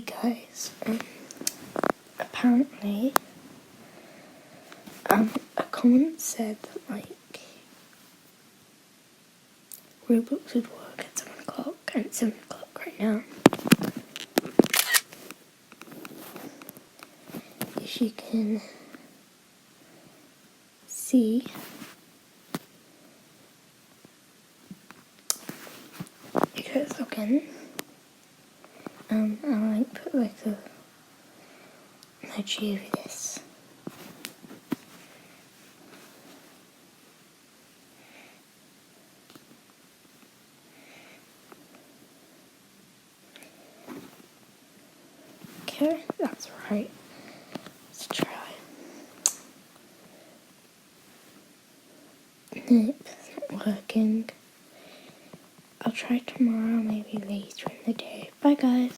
guys, apparently, a comment said that, like, Roblox would work at 7 o'clock, and it's 7 o'clock right now. As you can see, you guys log in. I'll like put like a emoji over this. Okay, that's right. Let's try. Nope, it's not working. I'll try tomorrow, maybe later in the day. Bye guys.